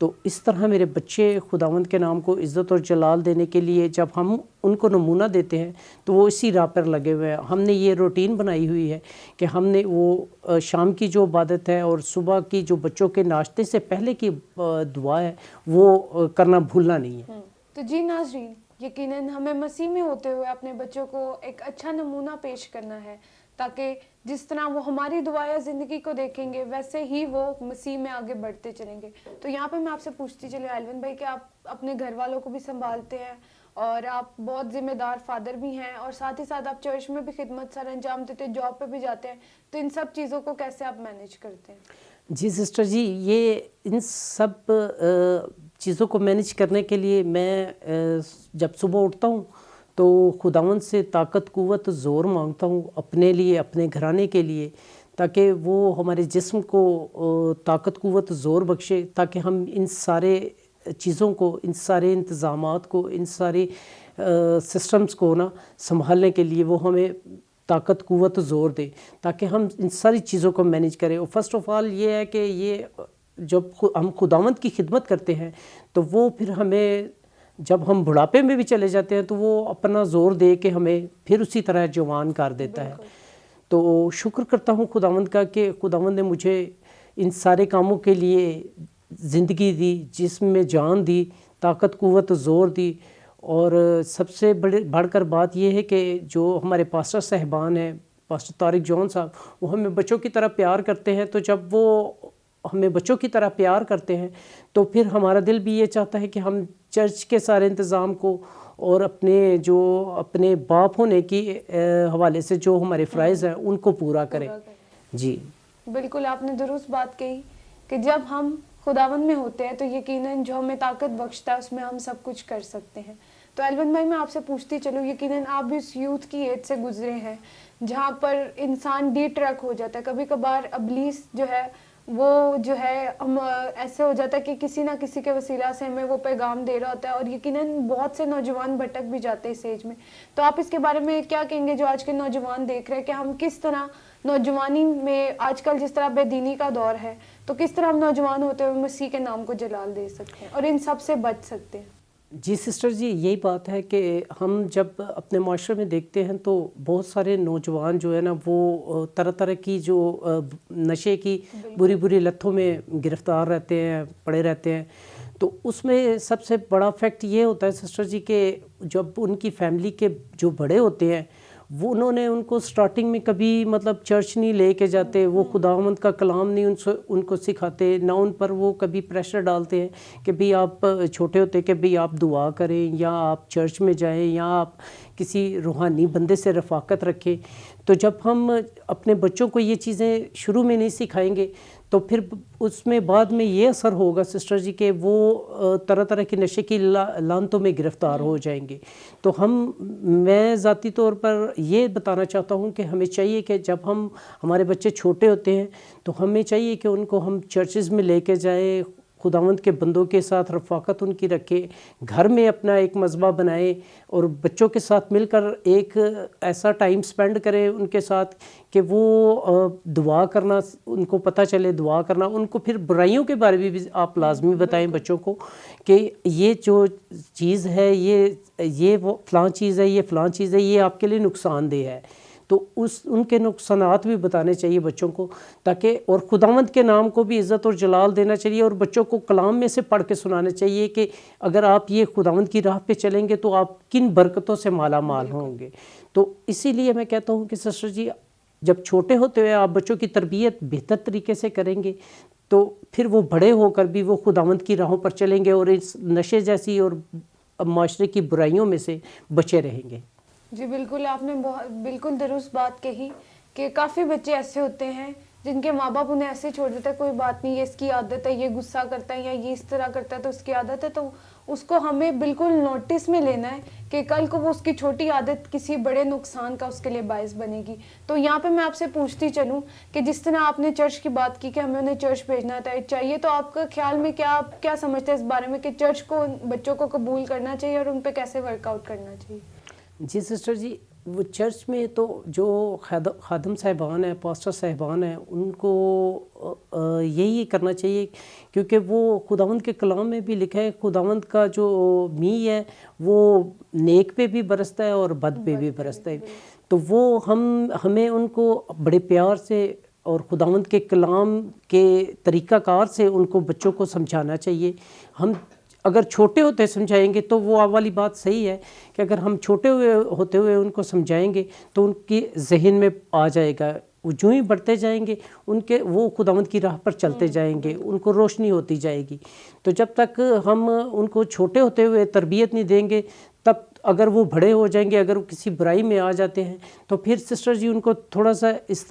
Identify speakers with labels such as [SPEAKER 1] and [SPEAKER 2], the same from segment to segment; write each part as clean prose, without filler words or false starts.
[SPEAKER 1] تو اس طرح میرے بچے خداوند کے نام کو عزت اور جلال دینے کے لیے جب ہم ان کو نمونہ دیتے ہیں تو وہ اسی راہ پر لگے ہوئے ہیں. ہم نے یہ روٹین بنائی ہوئی ہے کہ ہم نے وہ شام کی جو عبادت ہے اور صبح کی جو بچوں کے ناشتے سے پہلے کی دعا ہے وہ کرنا بھولنا نہیں ہے.
[SPEAKER 2] تو جی ناظرین، یقیناً ہمیں مسیح میں ہوتے ہوئے اپنے بچوں کو ایک اچھا نمونہ پیش کرنا ہے، تاکہ جس طرح وہ ہماری دعائیں زندگی کو دیکھیں گے ویسے ہی وہ مسیح میں آگے بڑھتے چلیں گے. تو یہاں پہ میں آپ سے پوچھتی چلوں ایلون بھائی کہ آپ اپنے گھر والوں کو بھی سنبھالتے ہیں اور آپ بہت ذمہ دار فادر بھی ہیں، اور ساتھ ہی ساتھ آپ چرچ میں بھی خدمت سر انجام دیتے ہیں، جاب پہ بھی جاتے ہیں، تو ان سب چیزوں کو کیسے آپ مینیج کرتے ہیں؟
[SPEAKER 1] جی سسٹر جی، یہ ان سب چیزوں کو مینیج کرنے کے لیے میں جب صبح اٹھتا ہوں تو خداوند سے طاقت قوت زور مانگتا ہوں اپنے لیے، اپنے گھرانے کے لیے، تاکہ وہ ہمارے جسم کو طاقت قوت زور بخشے، تاکہ ہم ان سارے چیزوں کو، ان سارے انتظامات کو، ان سارے سسٹمز کو نا سنبھالنے کے لیے وہ ہمیں طاقت قوت زور دے، تاکہ ہم ان ساری چیزوں کو مینیج کریں. اور فرسٹ آف آل یہ ہے کہ یہ جب ہم خداوند کی خدمت کرتے ہیں تو وہ پھر ہمیں جب ہم بڑھاپے میں بھی چلے جاتے ہیں تو وہ اپنا زور دے کے ہمیں پھر اسی طرح جوان کر دیتا ہے. تو شکر کرتا ہوں خداوند کا کہ خداوند نے مجھے ان سارے کاموں کے لیے زندگی دی، جسم میں جان دی، طاقت قوت زور دی. اور سب سے بڑھ کر بات یہ ہے کہ جو ہمارے پاسٹر صاحبان ہیں، پاسٹر طارق جون صاحب، وہ ہمیں بچوں کی طرح پیار کرتے ہیں. تو جب وہ ہمیں بچوں کی طرح پیار کرتے ہیں تو پھر ہمارا دل بھی یہ چاہتا ہے کہ ہم چرچ کے سارے انتظام کو اور اپنے باپ ہونے کی حوالے سے جو ہمارے فرائض ہیں ان کو پورا کریں. جی
[SPEAKER 2] بالکل آپ نے درست بات کہی کہ جب ہم خداوند میں ہوتے ہیں تو یقیناً جو ہمیں طاقت بخشتا ہے اس میں ہم سب کچھ کر سکتے ہیں. تو ایلون بھائی میں آپ سے پوچھتی چلوں، یقیناً آپ بھی اس یوتھ کی ایج سے گزرے ہیں جہاں پر انسان ڈی ٹریک ہو جاتا ہے. کبھی کبھار ابلیس جو ہے وہ جو ہے ہم ایسے ہو جاتا ہے کہ کسی نہ کسی کے وسیلہ سے ہمیں وہ پیغام دے رہا ہوتا ہے، اور یقیناً بہت سے نوجوان بھٹک بھی جاتے ہیں اس ایج میں. تو آپ اس کے بارے میں کیا کہیں گے جو آج کے نوجوان دیکھ رہے ہیں کہ ہم کس طرح نوجوانی میں آج کل جس طرح بے دینی کا دور ہے تو کس طرح ہم نوجوان ہوتے ہوئے مسیح کے نام کو جلال دے سکتے ہیں اور ان سب سے بچ سکتے ہیں؟
[SPEAKER 1] جی سسٹر جی، یہی بات ہے کہ ہم جب اپنے معاشرے میں دیکھتے ہیں تو بہت سارے نوجوان جو ہے نا وہ طرح طرح کی جو نشے کی بری لتوں میں گرفتار رہتے ہیں، پڑے رہتے ہیں. تو اس میں سب سے بڑا فیکٹ یہ ہوتا ہے سسٹر جی کہ جب ان کی فیملی کے جو بڑے ہوتے ہیں وہ انہوں نے ان کو سٹارٹنگ میں کبھی مطلب چرچ نہیں لے کے جاتے، وہ خداوند کا کلام نہیں ان کو سکھاتے، نہ ان پر وہ کبھی پریشر ڈالتے ہیں کہ بھئی آپ چھوٹے ہوتے کہ بھئی آپ دعا کریں یا آپ چرچ میں جائیں یا آپ کسی روحانی بندے سے رفاقت رکھیں. تو جب ہم اپنے بچوں کو یہ چیزیں شروع میں نہیں سکھائیں گے تو پھر اس میں بعد میں یہ اثر ہوگا سسٹر جی کہ وہ طرح طرح کی نشے کی لعنتوں میں گرفتار ہو جائیں گے. تو میں ذاتی طور پر یہ بتانا چاہتا ہوں کہ ہمیں چاہیے کہ جب ہمارے بچے چھوٹے ہوتے ہیں تو ہمیں چاہیے کہ ان کو ہم چرچز میں لے کے جائیں، خداوند کے بندوں کے ساتھ رفاقت ان کی رکھیں، گھر میں اپنا ایک مذبح بنائیں اور بچوں کے ساتھ مل کر ایک ایسا ٹائم سپینڈ کریں ان کے ساتھ کہ وہ دعا کرنا ان کو پتہ چلے، دعا کرنا. ان کو پھر برائیوں کے بارے میں بھی آپ لازمی بتائیں بچوں کو کہ یہ جو چیز ہے یہ وہ فلاں چیز ہے، یہ فلاں چیز ہے، یہ آپ کے لیے نقصان دہ ہے. تو ان کے نقصانات بھی بتانے چاہیے بچوں کو، تاکہ اور خداوند کے نام کو بھی عزت اور جلال دینا چاہیے اور بچوں کو کلام میں سے پڑھ کے سنانا چاہیے کہ اگر آپ یہ خداوند کی راہ پہ چلیں گے تو آپ کن برکتوں سے مالا مال ہوں گے. تو اسی لیے میں کہتا ہوں کہ سسٹر جی جب چھوٹے ہوتے ہوئے آپ بچوں کی تربیت بہتر طریقے سے کریں گے تو پھر وہ بڑے ہو کر بھی وہ خداوند کی راہوں پر چلیں گے اور اس نشے جیسی اور معاشرے کی برائیوں میں سے بچے رہیں گے.
[SPEAKER 2] جی بالکل، آپ نے بالکل درست بات کہی کہ کافی بچے ایسے ہوتے ہیں جن کے ماں باپ انہیں ایسے چھوڑ دیتے ہیں، کوئی بات نہیں، یہ اس کی عادت ہے، یہ غصہ کرتا ہے یا یہ اس طرح کرتا ہے تو اس کی عادت ہے. تو اس کو ہمیں بالکل نوٹس میں لینا ہے کہ کل کو وہ اس کی چھوٹی عادت کسی بڑے نقصان کا اس کے لیے باعث بنے گی. تو یہاں پہ میں آپ سے پوچھتی چلوں کہ جس طرح آپ نے چرچ کی بات کی کہ ہمیں انہیں چرچ بھیجنا چاہیے، تو آپ کا خیال میں آپ کیا سمجھتے ہیں اس بارے میں کہ چرچ کو بچوں کو قبول کرنا چاہیے اور ان پہ کیسے ورک آؤٹ کرنا چاہیے؟
[SPEAKER 1] جی سسٹر جی، وہ چرچ میں تو جو خادم صاحبان ہیں، پاسٹر صاحبان ہیں، ان کو یہی کرنا چاہیے، کیونکہ وہ خداوند کے کلام میں بھی لکھا ہے، خداوند کا جو می ہے وہ نیک پہ بھی برستا ہے اور بد پہ بھی برستا ہے. تو وہ ہمیں ان کو بڑے پیار سے اور خداوند کے کلام کے طریقہ کار سے ان کو بچوں کو سمجھانا چاہیے. ہم اگر چھوٹے ہوتے سمجھائیں گے تو وہ والی بات صحیح ہے کہ اگر ہم چھوٹے ہوتے ہوئے ان کو سمجھائیں گے تو ان کی ذہن میں آ جائے گا. وہ جو ہی بڑھتے جائیں گے وہ خداوند کی راہ پر چلتے جائیں گے، ان کو روشنی ہوتی جائے گی. تو جب تک ہم ان کو چھوٹے ہوتے ہوئے تربیت نہیں دیں گے، تب اگر وہ بڑے ہو جائیں گے، اگر وہ کسی برائی میں آ جاتے ہیں تو پھر سسٹر جی ان کو تھوڑا سا اس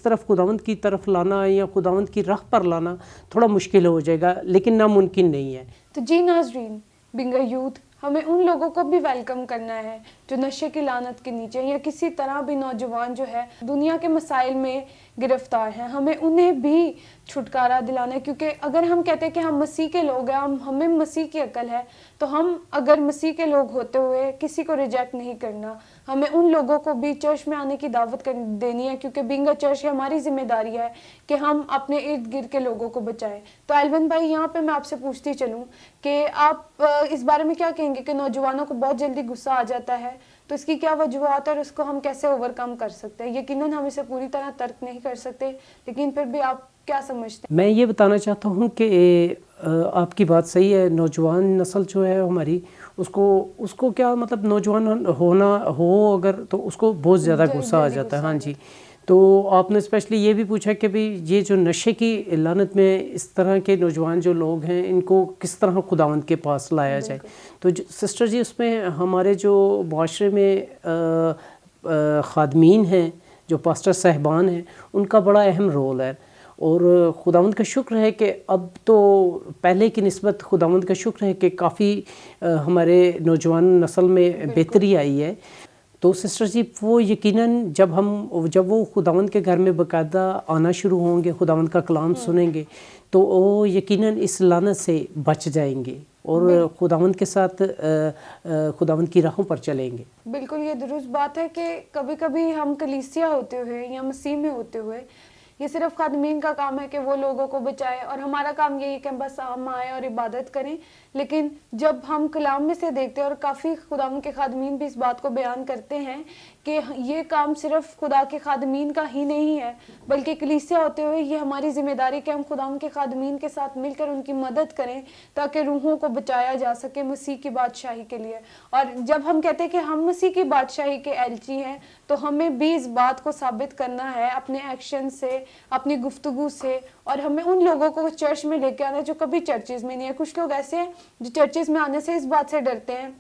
[SPEAKER 1] طرف خداوند کی طرف لانا یا خداوند کی راہ پر لانا تھوڑا مشکل ہو جائے گا، لیکن ناممکن نہیں ہے.
[SPEAKER 2] تو جی ناظرین، بنگر یوتھ ہمیں ان لوگوں کو بھی ویلکم کرنا ہے جو نشے کی لعنت کے نیچے یا کسی طرح بھی نوجوان جو ہے دنیا کے مسائل میں گرفتار ہیں. ہمیں انہیں بھی چھٹکارا دلانا ہے، کیونکہ اگر ہم کہتے ہیں کہ ہم مسیح کے لوگ ہیں، ہمیں مسیح کی عقل ہے، تو ہم اگر مسیح کے لوگ ہوتے ہوئے کسی کو ریجیکٹ نہیں کرنا. ہمیں ان لوگوں کو بھی چرچ میں آنے کی دعوت دینی ہے، کیونکہ بینگ اے چرچ ہماری ذمہ داری ہے کہ ہم اپنے ارد گرد کے لوگوں کو بچائیں. تو ایلون بھائی، یہاں پہ میں آپ سے پوچھتی چلوں کہ آپ اس بارے میں کیا کہیں گے کہ نوجوانوں کو بہت جلدی غصہ آ جاتا ہے، تو اس کی کیا وجوہات ہے اور اس کو ہم کیسے اوور کم کر سکتے ہیں؟ یقیناً ہم اسے پوری طرح ترک نہیں کر سکتے، لیکن پھر بھی آپ کیا سمجھتے ہیں؟
[SPEAKER 1] میں یہ بتانا چاہتا ہوں کہ آپ کی بات صحیح ہے. نوجوان نسل جو ہے ہماری، اس کو کیا مطلب نوجوان ہو اگر تو اس کو بہت زیادہ غصہ آ جاتا ہے. ہاں جی. تو آپ نے اسپیشلی یہ بھی پوچھا کہ بھئی یہ جو نشے کی لعنت میں اس طرح کے نوجوان جو لوگ ہیں، ان کو کس طرح خداوند کے پاس لایا جائے. تو سسٹر جی، اس میں ہمارے جو معاشرے میں خادمین ہیں، جو پاسٹر صاحبان ہیں، ان کا بڑا اہم رول ہے. اور خداوند کا شکر ہے کہ اب تو پہلے کی نسبت خداوند کا شکر ہے کہ کافی ہمارے نوجوان نسل میں بہتری آئی ہے. تو سسٹر جی، وہ یقیناً جب وہ خداوند کے گھر میں باقاعدہ آنا شروع ہوں گے، خداوند کا کلام سنیں گے، تو وہ یقیناً اس لعنت سے بچ جائیں گے اور خداوند کے ساتھ خداوند کی راہوں پر چلیں گے.
[SPEAKER 2] بالکل یہ درست بات ہے کہ کبھی کبھی ہم کلیسیا ہوتے ہوئے یا مسیح میں ہوتے ہوئے، یہ صرف خادمین کا کام ہے کہ وہ لوگوں کو بچائے، اور ہمارا کام یہی ہے کہ بس ہم آئیں اور عبادت کریں. لیکن جب ہم کلام میں سے دیکھتے ہیں، اور کافی خداوند کے خادمین بھی اس بات کو بیان کرتے ہیں کہ یہ کام صرف خدا کے خادمین کا ہی نہیں ہے، بلکہ کلیسیا ہوتے ہوئے یہ ہماری ذمہ داری کہ ہم خداوند کے خادمین کے ساتھ مل کر ان کی مدد کریں تاکہ روحوں کو بچایا جا سکے مسیح کی بادشاہی کے لیے. اور جب ہم کہتے ہیں کہ ہم مسیح کی بادشاہی کے ایلچی ہیں، تو ہمیں بھی اس بات کو ثابت کرنا ہے اپنے ایکشن سے، اپنی گفتگو سے، اور ہمیں ان لوگوں کو چرچ میں لے کے آنا ہے جو کبھی چرچز میں نہیں ہے. کچھ لوگ ایسے ہیں جو چرچز میں آنے سے اس بات سے ڈرتے ہیں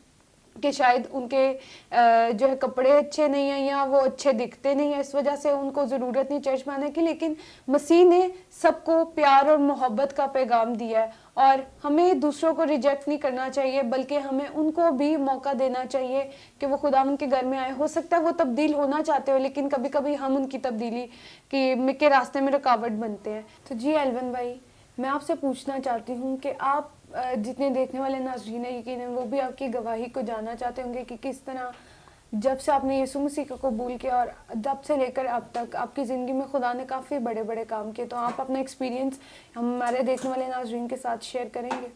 [SPEAKER 2] کہ شاید ان کے جو ہے کپڑے اچھے نہیں ہیں یا وہ اچھے دکھتے نہیں ہیں، اس وجہ سے ان کو ضرورت نہیں چرچ میں آنے کی. لیکن مسیح نے سب کو پیار اور محبت کا پیغام دیا ہے، اور ہمیں دوسروں کو ریجیکٹ نہیں کرنا چاہیے، بلکہ ہمیں ان کو بھی موقع دینا چاہیے کہ وہ خداوند کے گھر میں آئے. ہو سکتا ہے وہ تبدیل ہونا چاہتے ہو، لیکن کبھی کبھی ہم ان کی تبدیلی کے راستے میں رکاوٹ بنتے ہیں. تو جی ایلون بھائی، میں آپ سے پوچھنا چاہتی ہوں کہ آپ جتنے دیکھنے والے ناظرین ہیں، یقیناً وہ بھی آپ کی گواہی کو جاننا چاہتے ہوں گے کہ کس طرح جب سے آپ نے یسوع مسیح کو قبول کیا اور جب سے لے کر اب تک آپ کی زندگی میں خدا نے کافی بڑے بڑے کام کیے. تو آپ اپنا ایکسپیرینس ہمارے دیکھنے والے ناظرین کے ساتھ شیئر کریں گے؟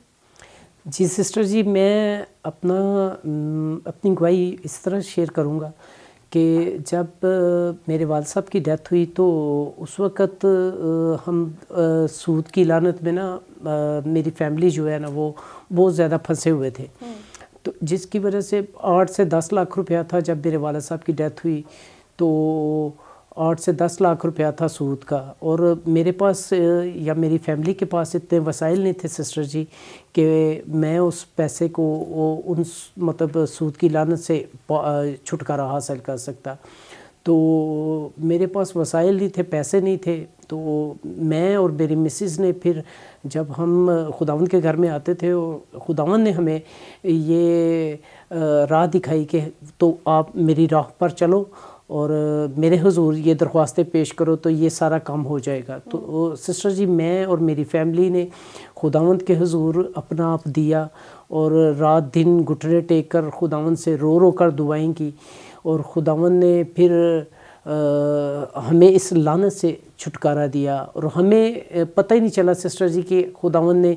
[SPEAKER 1] جی سسٹر جی، میں اپنی گواہی اس طرح شیئر کروں گا کہ جب میرے والد صاحب کی ڈیتھ ہوئی تو اس وقت ہم سود کی لعنت میں نا میری فیملی جو ہے نا وہ بہت زیادہ پھنسے ہوئے تھے. تو جس کی وجہ سے 8 سے 10 لاکھ روپیہ تھا. جب میرے والد صاحب کی ڈیتھ ہوئی تو 8 سے 10 لاکھ روپیہ تھا سود کا، اور میرے پاس یا میری فیملی کے پاس اتنے وسائل نہیں تھے سسٹر جی کہ میں اس پیسے کو ان مطلب سود کی لعنت سے چھٹکارا حاصل کر سکتا. تو میرے پاس وسائل نہیں تھے، پیسے نہیں تھے. تو میں اور میری مسز نے پھر جب ہم خداوند کے گھر میں آتے تھے، اور خداوند نے ہمیں یہ راہ دکھائی کہ تو آپ میری راہ پر چلو اور میرے حضور یہ درخواستیں پیش کرو تو یہ سارا کام ہو جائے گا. تو سسٹر جی، میں اور میری فیملی نے خداوند کے حضور اپنا آپ دیا، اور رات دن گھٹنے ٹیک کر خداوند سے رو کر دعائیں کی. اور خداوند نے پھر ہمیں اس لعنت سے چھٹکارا دیا، اور ہمیں پتہ ہی نہیں چلا سسٹر جی کہ خداوند نے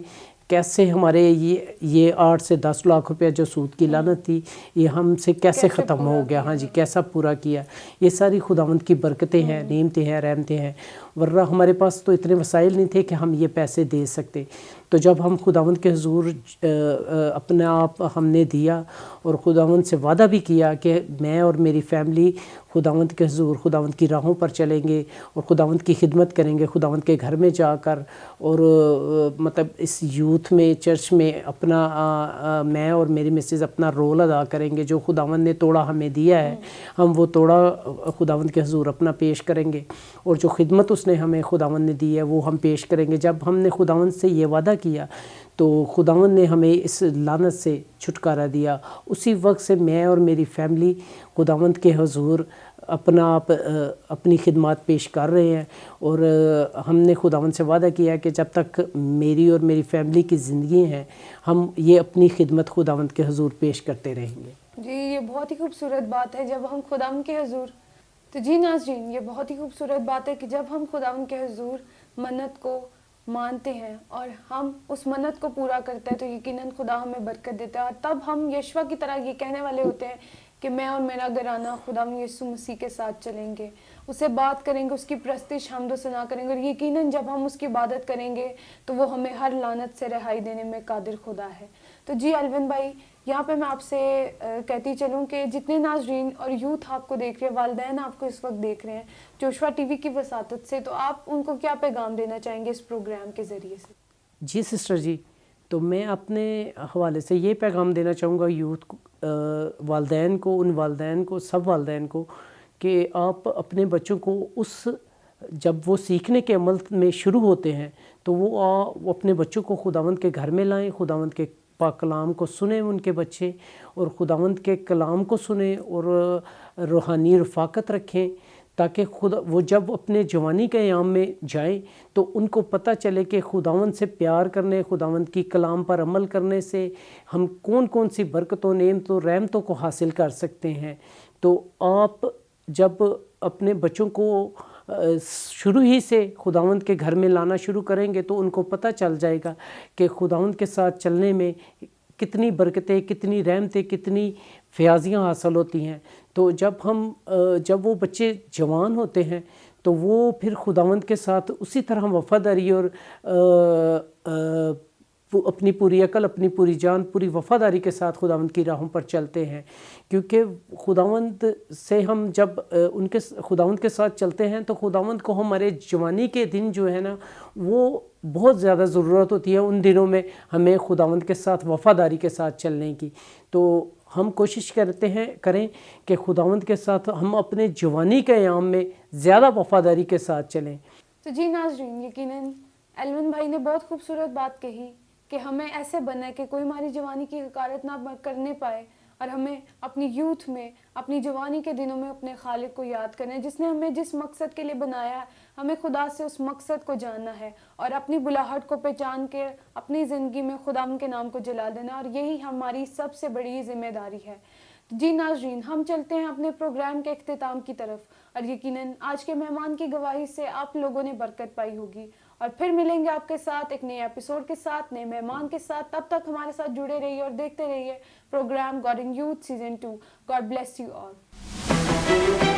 [SPEAKER 1] کیسے ہمارے یہ 8 سے 10 لاکھ روپیہ جو سود کی لعنت تھی یہ ہم سے کیسے ختم ہو گیا. ہاں جی، کیسا پورا کیا. یہ ساری خداوند کی برکتیں ہیں، نعمتیں ہیں، رحمتیں ہیں، ورنہ ہمارے پاس تو اتنے وسائل نہیں تھے کہ ہم یہ پیسے دے سکتے. تو جب ہم خداوند کے حضور اپنا آپ ہم نے دیا اور خداوند سے وعدہ بھی کیا کہ میں اور میری فیملی خداوند کے حضور خداوند کی راہوں پر چلیں گے اور خداوند کی خدمت کریں گے، خداوند کے گھر میں جا کر، اور مطلب اس یوتھ میں چرچ میں اپنا میں اور میری مسز اپنا رول ادا کریں گے. جو خداوند نے توڑا ہمیں دیا ہے ہم وہ توڑا خداوند کے حضور اپنا پیش کریں گے، اور جو خدمت اس نے ہمیں خداوند نے دی ہے وہ ہم پیش کریں گے. جب ہم نے خداوند سے یہ وعدہ کیا تو خداوند نے ہمیں اس لعنت سے چھٹکارا دیا. اسی وقت سے میں اور میری فیملی خداوند کے حضور اپنی خدمات پیش کر رہے ہیں، اور ہم نے خداوند سے وعدہ کیا کہ جب تک میری اور میری فیملی کی زندگی ہیں ہم یہ اپنی خدمت خداوند کے حضور پیش کرتے رہیں گے.
[SPEAKER 2] جی یہ بہت ہی خوبصورت بات ہے جب ہم خداوند کے حضور. تو جی ناظرین، یہ بہت ہی خوبصورت بات ہے کہ جب ہم خداوند کے حضور منت کو مانتے ہیں اور ہم اس منت کو پورا کرتے ہیں تو یقیناً خدا ہمیں برکت دیتا ہے، اور تب ہم یشوع کی طرح یہ کہنے والے ہوتے ہیں کہ میں اور میرا گھرانہ خداوند یسوع مسیح کے ساتھ چلیں گے، اسے بات کریں گے، اس کی پرستش حمد و ثنا کریں گے، اور یقیناً جب ہم اس کی عبادت کریں گے تو وہ ہمیں ہر لعنت سے رہائی دینے میں قادر خدا ہے. تو جی الون بھائی، یہاں پہ میں آپ سے کہتی چلوں کہ جتنے ناظرین اور یوتھ آپ کو دیکھ رہے ہیں، والدین آپ کو اس وقت دیکھ رہے ہیں جوشوا ٹی وی کی وساطت سے، تو آپ ان کو کیا پیغام دینا چاہیں گے اس پروگرام کے ذریعے سے؟
[SPEAKER 1] جی سسٹر جی، تو میں اپنے حوالے سے یہ پیغام دینا چاہوں گا یوتھ والدین کو، ان والدین کو، سب والدین کو، کہ آپ اپنے بچوں کو جب وہ سیکھنے کے عمل میں شروع ہوتے ہیں تو وہ اپنے بچوں کو خداوند کے گھر میں لائیں، خداوند کے پاک کلام کو سنیں ان کے بچے، اور خداوند کے کلام کو سنیں اور روحانی رفاقت رکھیں، تاکہ وہ جب اپنے جوانی کے ایام میں جائیں تو ان کو پتہ چلے کہ خداوند سے پیار کرنے، خداوند کی کلام پر عمل کرنے سے ہم کون کون سی برکتوں، نعمتوں، رحمتوں کو حاصل کر سکتے ہیں. تو آپ جب اپنے بچوں کو شروع ہی سے خداوند کے گھر میں لانا شروع کریں گے تو ان کو پتہ چل جائے گا کہ خداوند کے ساتھ چلنے میں کتنی برکتیں، کتنی رحمتیں، کتنی فیاضیاں حاصل ہوتی ہیں. تو جب وہ بچے جوان ہوتے ہیں تو وہ پھر خداوند کے ساتھ اسی طرح وفاداری اور اپنی پوری عقل، اپنی پوری جان، پوری وفاداری کے ساتھ خداوند کی راہوں پر چلتے ہیں. کیونکہ خداوند سے ہم جب خداوند کے ساتھ چلتے ہیں تو خداوند کو ہمارے جوانی کے دن جو ہے نا وہ بہت زیادہ ضرورت ہوتی ہے. ان دنوں میں ہمیں خداوند کے ساتھ وفاداری کے ساتھ چلنے کی. تو ہم کوشش کریں کہ خداوند کے ساتھ ہم اپنے جوانی کے ایام میں زیادہ وفاداری کے ساتھ چلیں.
[SPEAKER 2] تو جی ناظرین، یقیناً ایلون بھائی نے بہت خوبصورت بات کہی کہ ہمیں ایسے بننا ہے کہ کوئی ہماری جوانی کی حقارت نہ کرنے پائے، اور ہمیں اپنی یوتھ میں، اپنی جوانی کے دنوں میں اپنے خالق کو یاد کرنا ہے جس نے ہمیں جس مقصد کے لیے بنایا ہے. ہمیں خدا سے اس مقصد کو جاننا ہے اور اپنی بلاہٹ کو پہچان کے اپنی زندگی میں خدا کے نام کو جلا دینا، اور یہی ہماری سب سے بڑی ذمہ داری ہے. جی ناظرین، ہم چلتے ہیں اپنے پروگرام کے اختتام کی طرف، اور یقیناً آج کے مہمان کی گواہی سے آپ لوگوں نے برکت پائی ہوگی، اور پھر ملیں گے آپ کے ساتھ ایک نئے ایپیسوڈ کے ساتھ، نئے مہمان کے ساتھ. تب تک ہمارے ساتھ جڑے رہیے اور دیکھتے رہیے program God in Youth season 2. God bless you all.